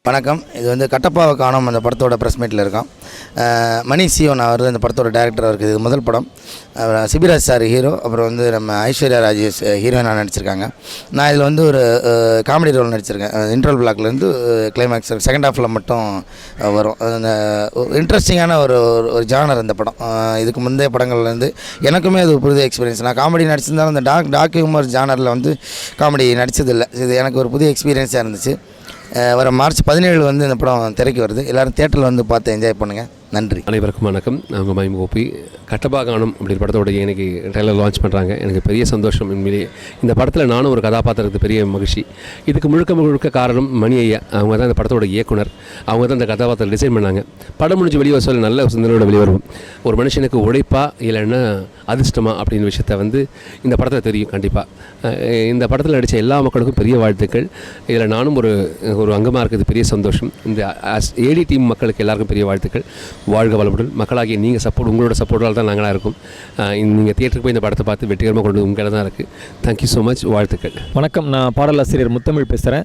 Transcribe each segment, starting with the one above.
வணக்கம். இது வந்து கட்டப்பாவை காணோம் அந்த படத்தோட ப்ரெஸ் மீட்டில் இருக்கோம். மணி சியோன் அவர் இந்த படத்தோட டைரக்டராக இருக்குது. இது முதல் படம். சிபிராஜ் சார் ஹீரோ, அப்புறம் வந்து நம்ம ஐஸ்வர்யா ராஜேஷ் ஹீரோயினாக நடிச்சிருக்காங்க. நான் இதில் வந்து ஒரு காமெடி ரோல் நடிச்சிருக்கேன். இன்ட்ரோல் பிளாக்லேருந்து கிளைமேக்ஸ் செகண்ட் ஹாஃபில் மட்டும் வரும். அந்த இன்ட்ரெஸ்டிங்கான ஒரு ஜானர் இந்த படம். இதுக்கு முந்தைய படங்கள்லேருந்து எனக்குமே அது புது எக்ஸ்பீரியன்ஸ். நான் காமெடி நடிச்சிருந்தாலும் அந்த டாக் ஹியூமர் ஜானரில் வந்து காமெடி நடித்ததில்லை. இது எனக்கு ஒரு புதிய எக்ஸ்பீரியன்ஸாக இருந்துச்சு. வர மார்ச் 17 வந்து இந்த படம் திரைக்கு வருது. எல்லோரும் தேட்டரில் வந்து பார்த்து என்ஜாய் பண்ணுங்கள். நன்றி. அனைவருக்கும் வணக்கம். நான் உங்கள் மயம் கோபி. கட்டப்பா காணோம் அப்படின்ற படத்தோட எனக்கு ட்ரெய்லர் லான்ச் பண்ணுறாங்க. எனக்கு பெரிய சந்தோஷம். உண்மையிலேயே இந்த படத்தில் நானும் ஒரு கதாபாத்திரத்துக்கு பெரிய மகிழ்ச்சி. இதுக்கு முழுக்க காரணம் மணி ஐயா. அவங்க தான் இந்த படத்தோட இயக்குனர். அவங்க தான் இந்த கதாபாத்திரம் டிசைன் பண்ணாங்க. படம் முடிஞ்சு வெளியே சொல்ல நல்ல சிந்தனையோட வெளிவரும். ஒரு மனுஷனுக்கு உழைப்பா இல்லைன்னா அதிர்ஷ்டமா அப்படின்னு விஷயத்த வந்து இந்த படத்தில் தெரியும். கண்டிப்பாக இந்த படத்தில் நடித்த எல்லா மக்களுக்கும் பெரிய வாழ்த்துக்கள். இதில் நானும் ஒரு அங்கமாக இருக்குது. பெரிய சந்தோஷம். இந்த ஏடி டீம் மக்களுக்கு எல்லாருக்கும் பெரிய வாழ்த்துக்கள். வாழ்க வளமுடன். மக்களாகிய நீங்கள் சப்போர்ட், உங்களோட சப்போர்ட்டால் தான் நாங்களாக இருக்கோம். நீங்கள் தியேட்டருக்கு போய் இந்த படத்தை பார்த்து வெற்றிகரமாக கொண்டு உங்களை தான் இருக்குது. Thank you so much. வாழ்த்துக்கள். வணக்கம். நான் பாடலாசிரியர் முத்தமிழ் பேசுகிறேன்.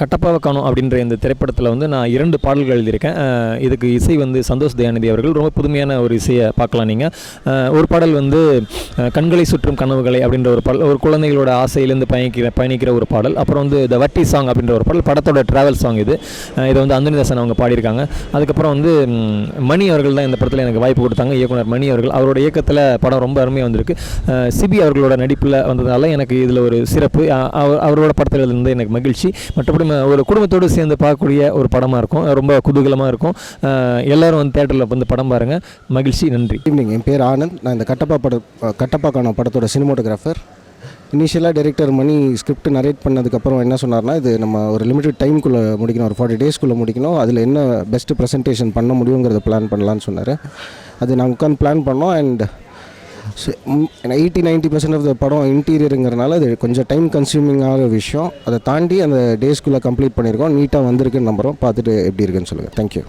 கட்டப்பாவை காணோம் அப்படின்ற இந்த திரைப்படத்தில் வந்து நான் 2 பாடல்கள் எழுதியிருக்கேன். இதுக்கு இசை வந்து சந்தோஷ் தயாநிதி அவர்கள். ரொம்ப புதுமையான ஒரு இசையை பார்க்கலாம் நீங்கள். ஒரு பாடல் வந்து கண்களை சுற்றும் கனவுகளை அப்படின்ற ஒரு பாடல், ஒரு குழந்தைகளோட ஆசையிலேருந்து பயணிக்கிற ஒரு பாடல். அப்புறம் வந்து த வட்டி சாங் அப்படின்ற ஒரு பாடல், படத்தோட ட்ராவல் சாங் இது. இதை வந்து அந்தனிதாசன் அவங்க பாடியிருக்காங்க. அதுக்கப்புறம் வந்து மணி அவர்கள் தான் இந்த படத்தில் எனக்கு வாய்ப்பு கொடுத்தாங்க. இயக்குனர் மணி அவர்கள். அவரோட இயக்கத்தில் படம் ரொம்ப அருமையாக வந்திருக்கு. சிபி அவர்களோட நடிப்பில் வந்ததால் எனக்கு இதில் ஒரு சிறப்பு. அவரோட படத்தில் இருந்து எனக்கு மகிழ்ச்சி. மற்றபடி ஒரு குடும்பத்தோடு சேர்ந்து பார்க்கக்கூடிய ஒரு படமாக இருக்கும். ரொம்ப குதூகலமாக இருக்கும். எல்லோரும் வந்து தேட்டரில் வந்து படம் பாருங்கள். மகிழ்ச்சி. நன்றி. என் பேர் ஆனந்த். நான் இந்த கட்டப்பா காணோம் படத்தோட சினிமோட்டோகிராஃபர். இனிஷியலாக டைரக்டர் மணி ஸ்கிரிப்ட் நரேட் பண்ணதுக்கப்புறம் என்ன சொன்னார்னா, இது நம்ம ஒரு லிமிட்டட் டைமுக்குள்ளே முடிக்கணும், ஒரு 40 டேஸ்க்குள்ளே முடிக்கணும். அதில் என்ன பெஸ்ட்டு ப்ரெசன்டேஷன் பண்ண முடியுங்கிறத பிளான் பண்ணலான்னு சொன்னார். அது நாங்கள் உட்காந்து பிளான் பண்ணோம். அண்ட் 80-90% ஆஃப் த படம் இன்டீரியருங்கிறனால அது கொஞ்சம் டைம் கன்சியூமிங்கான விஷயம். அதை தாண்டி அந்த டேஸ்க்குள்ளே கம்ப்ளீட் பண்ணியிருக்கோம். நீட்டாக வந்திருக்குன்னு நம்புகிறோம். பார்த்துட்டு எப்படி இருக்குன்னு சொல்லுங்கள். தேங்க்யூ.